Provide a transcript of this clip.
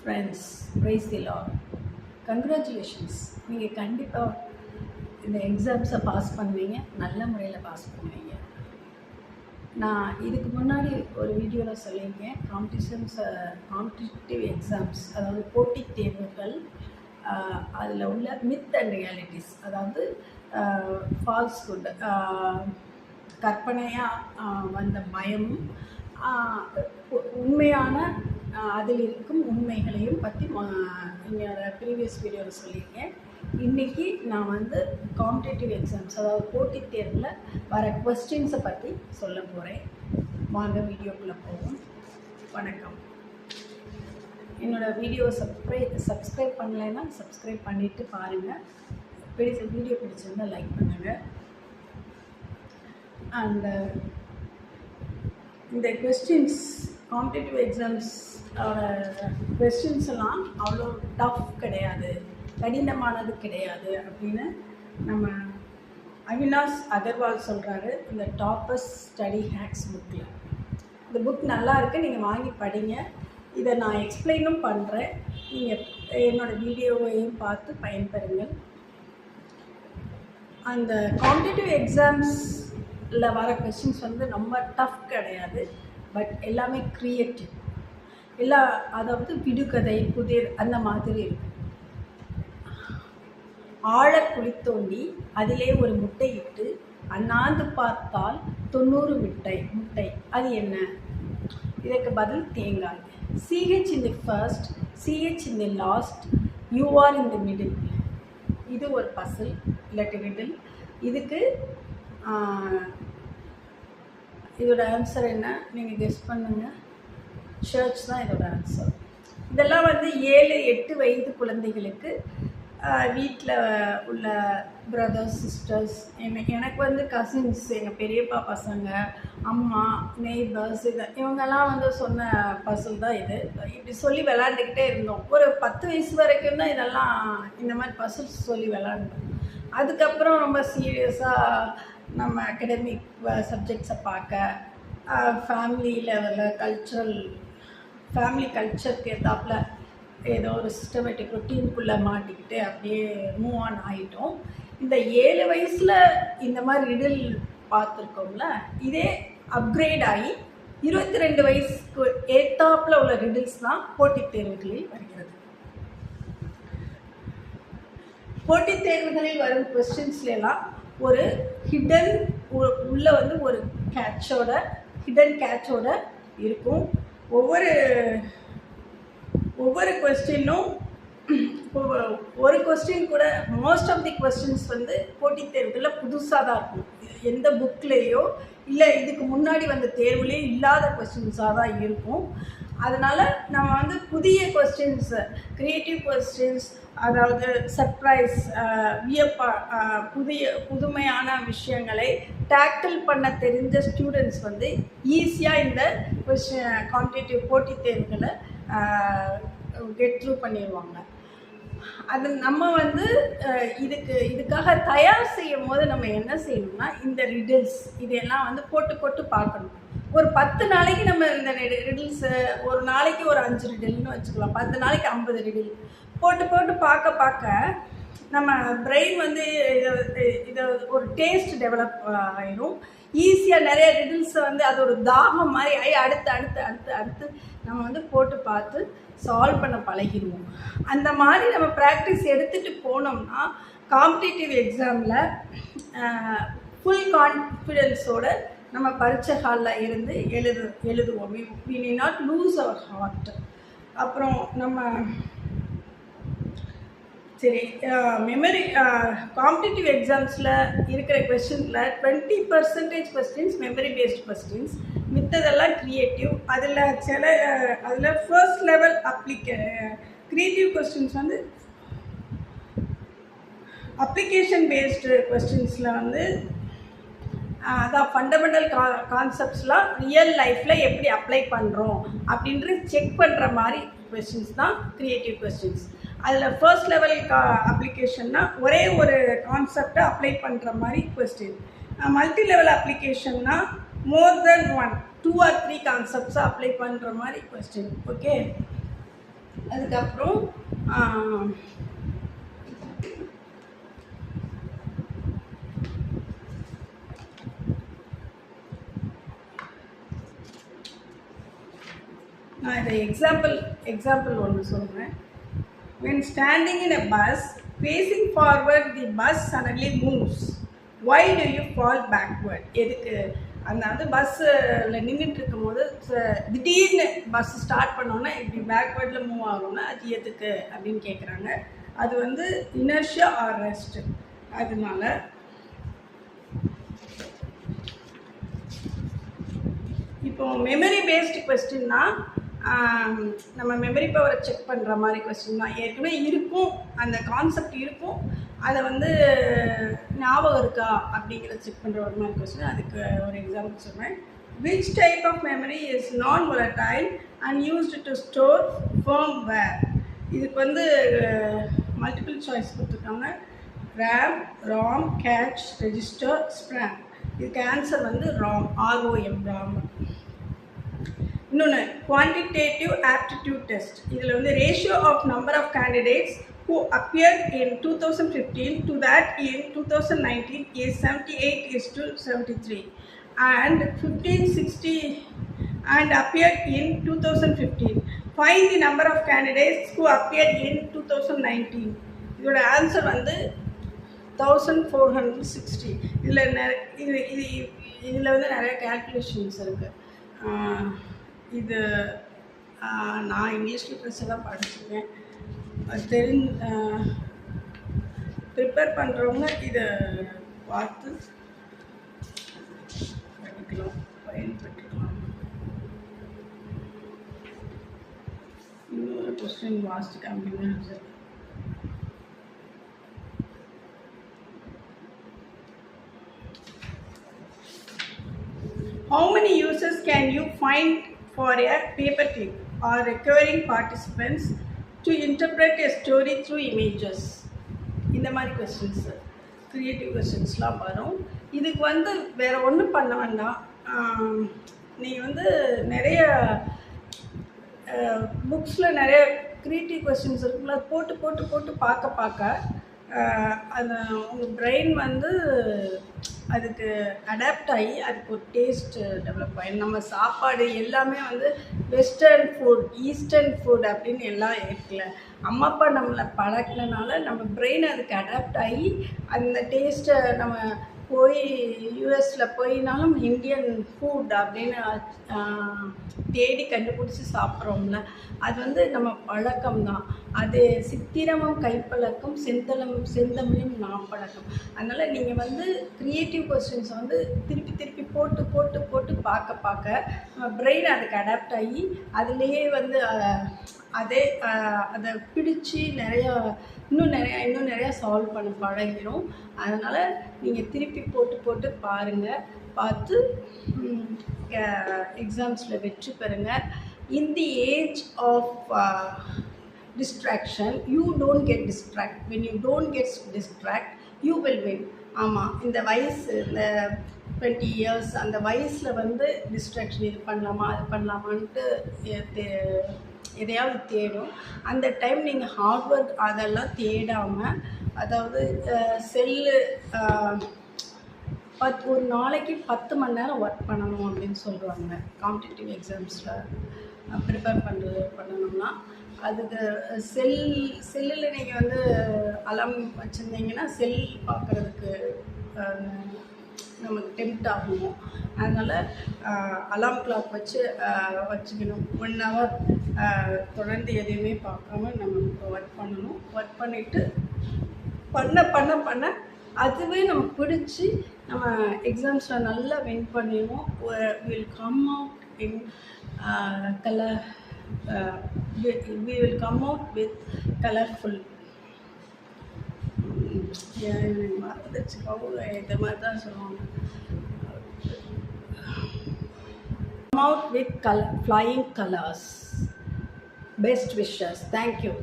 Friends, price தி Lord. Congratulations. நீங்கள் கண்டிப்பாக இந்த எக்ஸாம்ஸை பாஸ் பண்ணுவீங்க, நல்ல முறையில் பாஸ் பண்ணுவீங்க. நான் இதுக்கு முன்னாடி ஒரு வீடியோவில் சொல்லியிருக்கேன், காம்படிட்டிவ் எக்ஸாம்ஸ், அதாவது போட்டித் தேர்வுகள், அதில் உள்ள மித் அண்ட் ரியாலிட்டிஸ், அதாவது ஃபால்ஸ்ஹுட், கற்பனையாக வந்த பயமும் உண்மையான அதில் இருக்கும் உண்மைகளையும் பற்றி என்னோட ப்ரீவியஸ் வீடியோவில் சொல்லியிருக்கேன். இன்றைக்கி நான் காம்படிட்டிவ் எக்ஸாம்ஸ், அதாவது போட்டித் தேர்வில் வர கொஸ்டின்ஸை பற்றி சொல்ல போகிறேன். வாங்க வீடியோக்குள்ளே போவோம். வணக்கம். என்னோடய வீடியோ சப்ஸ்கிரைப் பண்ணலைன்னா சப்ஸ்கிரைப் பண்ணிவிட்டு பாருங்கள். வீடியோ பிடிச்சிருந்தால் லைக் பண்ணுங்கள். அண்ட் இந்த கொஸ்டின்ஸ், காம்படிட்டிவ் எக்ஸாம்ஸ் கொஸ்டின்ஸ் எல்லாம் அவ்வளோ டஃப் கிடையாது, கடினமானது கிடையாது அப்படின்னு நம்ம அவினாஷ் அகர்வால் சொல்கிறாரு இந்த டாப்பர்ஸ் ஸ்டடி ஹேக்ஸ் புக்கில். இந்த புக் நல்லா இருக்குது, நீங்கள் வாங்கி படிங்க. இதை நான் எக்ஸ்பிளைனும் பண்ணுறேன், நீங்கள் என்னோடய வீடியோவையும் பார்த்து பயன்பெறுங்கள். அந்த காம்படிட்டிவ் எக்ஸாம்ஸில் வர கொஸ்டின்ஸ் ரொம்ப டஃப் கிடையாது, பட் எல்லாமே க்ரியேட்டிவ், அதாவது விடுகதை, புதிர் அந்த மாதிரி இருக்கும். ஆழ குழி தோண்டி அதிலே ஒரு முட்டையிட்டு அண்ணாந்து பார்த்தால் 90 முட்டை, அது என்ன? இதற்கு பதில் தேங்காய். CH in the first, CH in the last, you are in the middle. இது ஒரு பசில் இல்லாட்டி riddle. இதுக்கு இதோட ஆன்சர் என்ன நீங்கள் கெஸ் பண்ணுங்கள். சர்ச் தான் இதோட ஆன்சர். இதெல்லாம் 7-8 வயது குழந்தைகளுக்கு வீட்டில் உள்ள பிரதர்ஸ், சிஸ்டர்ஸ், எனக்கு கசின்ஸ், எங்கள் பெரியப்பா பசங்க, அம்மா, நெய்பர்ஸ், இவங்கெல்லாம் சொன்ன பசில் தான் இது. இப்படி சொல்லி விளாண்டுக்கிட்டே இருந்தோம். ஒரு 10 வயசு வரைக்கும் தான் இதெல்லாம் இந்த மாதிரி பசில்ஸ் சொல்லி விளாண்டோம். அதுக்கப்புறம் ரொம்ப சீரியஸாக நம்ம அகடமிக் சப்ஜெக்ட்ஸை பார்க்க, ஃபேமிலி லெவலில் ஃபேமிலி கல்ச்சருக்கு ஏற்றாப்புல ஏதோ ஒரு சிஸ்டமேட்டிக் ரொட்டீனுக்குள்ளே மாட்டிக்கிட்டு அப்படியே மூவ் ஆன் ஆகிட்டோம். இந்த 7 வயசில் இந்த மாதிரி ரிடில் பார்த்துருக்கோம்ல, இதே அப்கிரேட் ஆகி 22 வயசுக்கு ஏற்றாப்புல உள்ள ரிடில்ஸ் தான் போட்டித் தேர்வுகளில் வருகிறது. போட்டித் தேர்வுகளில் வரும் கொஸ்டின்ஸ்லாம் ஒரு ஹிடன் உள்ள ஒரு ஹிடன் கேட்சோட இருக்கும். ஒவ்வொரு கொஸ்டினும் ஒரு கொஸ்டின் கூட மோஸ்ட் ஆஃப் தி கொஸ்டின்ஸ் போட்டித் தேர்வுகளில் புதுசாக தான் இருக்கும். எந்த புக்லேயோ இல்லை இதுக்கு முன்னாடி வந்த தேர்வுலேயோ இல்லாத கொஸ்டின்ஸாக தான் இருக்கும். அதனால் நம்ம புதிய கொஸ்டின்ஸ், க்ரியேட்டிவ் கொஸ்டின்ஸ், அதாவது சர்ப்ரைஸ், புதுமையான விஷயங்களை டேக்கிள் பண்ண தெரிஞ்ச ஸ்டூடெண்ட்ஸ் ஈஸியாக இந்த காம்படிட்டிவ் போட்டித் தேர்வுகளை கெட் த்ரூ பண்ணிடுவாங்க. அது நம்ம இதுக்காக தயார் செய்யும் போது நம்ம என்ன செய்யணும்னா, இந்த ரிடில்ஸ் இதெல்லாம் போட்டு பார்க்கணும். ஒரு 10 நாளைக்கு நம்ம இந்த ரிடில்ஸு, ஒரு நாளைக்கு ஒரு 5 ரிடில்னு வச்சுக்கலாம், 10 நாளைக்கு 50 ரிடில் போட்டு பார்க்க நம்ம பிரெயின் இதை ஒரு டேஸ்ட் டெவலப் ஆகிடும். ஈஸியாக நிறைய ரிடில்ஸை அது ஒரு தாகம் மாதிரி ஆகி அடுத்து நம்ம போட்டு பார்த்து சால்வ் பண்ண பழகிடுவோம். அந்த மாதிரி நம்ம ப்ராக்டிஸ் எடுத்துகிட்டு போனோம்னா காம்படிட்டிவ் எக்ஸாமில் ஃபுல் கான்ஃபிடென்ஸோடு நம்ம பரீட்சை ஹாலில் இருந்து எழுதுவோம். we need not lose our heart. அப்புறம் நம்ம சரி, மெமரி காம்படிட்டிவ் எக்ஸாம்ஸில் இருக்கிற கொஸ்டின்ஸில் 20% கொஸ்டின்ஸ் மெமரி பேஸ்ட் கொஸ்டின்ஸ், மித்ததெல்லாம் க்ரியேட்டிவ். அதில் first level creative questions application based கொஸ்டின்ஸில் அதான் ஃபண்டமெண்டல் கான்செப்ட்ஸ்லாம் ரியல் லைஃப்பில் எப்படி அப்ளை பண்ணுறோம் அப்படின்ட்டு செக் பண்ணுற மாதிரி கொஸ்டின்ஸ் தான் க்ரியேட்டிவ் கொஸ்டின்ஸ். அதில் ஃபர்ஸ்ட் லெவல் அப்ளிகேஷன்னா ஒரே ஒரு கான்செப்டை அப்ளை பண்ணுற மாதிரி கொஸ்டின். மல்டி லெவல் அப்ளிகேஷன்னா மோர் தென் 2 or 3 கான்செப்ட்ஸை அப்ளை பண்ணுற மாதிரி கொஸ்டின். ஓகே, அதுக்கப்புறம் நான் இதை எக்ஸாம்பிள் ஒன்று சொல்கிறேன். When standing in a bus, facing forward, the bus suddenly moves. Why do you fall backward? எதுக்கு அந்த பஸ்ஸில் நின்றுட்டு இருக்கும்போது திடீர்னு பஸ் ஸ்டார்ட் பண்ணோன்னா இப்படி பேக்வேர்டில் மூவ் ஆகும்னா அது எதுக்கு அப்படின்னு கேட்குறாங்க. அது வந்து இனர்ஷியா ஆர் ரெஸ்ட். அதனால இப்போ மெமரி பேஸ்டு கொஸ்டின்னா நம்ம மெமரி பவரை செக் பண்ணுற மாதிரி கொஸ்டின் தான். ஏற்கனவே இருக்கும், அந்த கான்செப்ட் இருக்கும், அதை வந்து ஞாபகம் இருக்கா அப்படிங்கிறத செக் பண்ணுற ஒரு மாதிரி கொஸ்டின். அதுக்கு ஒரு எக்ஸாம்பிள் சொல்கிறேன். Which type of memory is non volatile and used to store firmware? இதுக்கு வந்து மல்டிபிள் சாய்ஸ் கொடுத்துருக்காங்க. RAM, ROM, cache, register, SPROM. இதுக்கு ஆன்சர் வந்து ராம், ROM, ராம். இன்னொன்று குவான்டிடேட்டிவ் ஆப்டிடியூட் டெஸ்ட். இதில் வந்து ratio of number of candidates who appeared in 2015 to that in 2019 is 78:73 and 1560 and appeared in 2015. Find the number of candidates who appeared in 2019. இதோட answer வந்து 1460. இதில் வந்து நிறைய கேல்குலேஷன்ஸ் இருக்குது. இது நான் இங்கிலீஷ் லிட்ரேச்சர் தான் படிச்சிருக்கேன். அது ப்ரிப்பேர் பண்ணுறவங்க இதை பார்த்து படிக்கலாம், பயன்பட்டுக்கலாம். இன்னொரு கொஸ்டின் வாஸ்ட் காம்பிங்க. How many users can you find for a paper clip or recurring participants to interpret a story through images? இந்த மாதிரி கொஸ்டின்ஸ், க்ரியேட்டிவ் கொஸ்டின்ஸ்லாம் வரும். இதுக்கு வந்து வேறு ஒன்றும் பண்ண வேண்டாம். நீங்கள் வந்து நிறைய புக்ஸில் நிறைய க்ரியேட்டிவ் கொஸ்டின்ஸ் இருக்குல்ல, போட்டு போட்டு போட்டு பார்க்க அது உங்கள் பிரெயின் வந்து அதுக்கு அடாப்ட் ஆகி அதுக்கு ஒரு டேஸ்ட் டெவலப் ஆகி, நம்ம சாப்பாடு எல்லாமே வந்து வெஸ்டர்ன் ஃபுட், ஈஸ்டர்ன் ஃபுட் அப்படின்னு எல்லாம் இருக்குல்ல, அம்மா அப்பா நம்மளை பழக்கினால நம்ம பிரெயின் அதுக்கு அடாப்ட் ஆகி அந்த டேஸ்ட்டை நம்ம போய் யூஎஸில் போயினாலும் இந்தியன் ஃபுட் அப்படின்னு தேடி கண்டுபிடிச்சி சாப்பிட்றோம்ல, அது வந்து நம்ம பழக்கம்தான். அது சித்திரமும் கைப்பழக்கம், செந்தமிழும் நாம் பழக்கம். அதனால் நீங்கள் வந்து க்ரியேட்டிவ் கொஸ்டின்ஸை வந்து திருப்பி போட்டு போட்டு போட்டு பார்க்க நம்ம பிரெயின் அதுக்கு அடாப்ட் ஆகி அதுலேயே வந்து அதை பிடிச்சி இன்னும் நிறையா சால்வ் பண்ண பழகிடும். அதனால் நீங்கள் திருப்பி போட்டு பாருங்கள், பார்த்து எக்ஸாம்ஸில் வெற்றி பெறுங்க. In the age of distraction you don't get distracted. When you don't get distracted you will win. ஆமாம், இந்த வயசு, இந்த 20 years அந்த வயசில் வந்து டிஸ்ட்ராக்ஷன், இது பண்ணலாமா அது பண்ணலாமான்ட்டு எதையாவது தேடும். அந்த டைம் நீங்கள் ஹார்ட் ஒர்க் அதெல்லாம் தேடாமல், அதாவது செல்லு ஒரு நாளைக்கு 10 மணி நேரம் ஒர்க் பண்ணணும் அப்படின்னு சொல்லுவாங்க. காம்படிட்டிவ் எக்ஸாம்ஸில் ப்ரிப்பேர் பண்ணணும்னா அதுக்கு செல்லில் நீங்கள் வந்து அலாம் வச்சுருந்தீங்கன்னா செல் பார்க்குறதுக்கு நமக்கு டெம்ப்ட் ஆகும். அதனால் அலாம் கிளாக் வச்சுக்கணும். 1 hour தொடர்ந்து எதையுமே பார்க்காம நம்ம ஒர்க் பண்ணணும். ஒர்க் பண்ணிவிட்டு பண்ண அதுவே நமக்கு பிடிச்சி நம்ம எக்ஸாம்ஸில் நல்லா வின் பண்ணிடுவோம். Will come out in colour, we will come out with colorful. இந்த மாதிரி தான் சொல்லுவாங்க. Come out with flying colors. Best wishes. Thank you.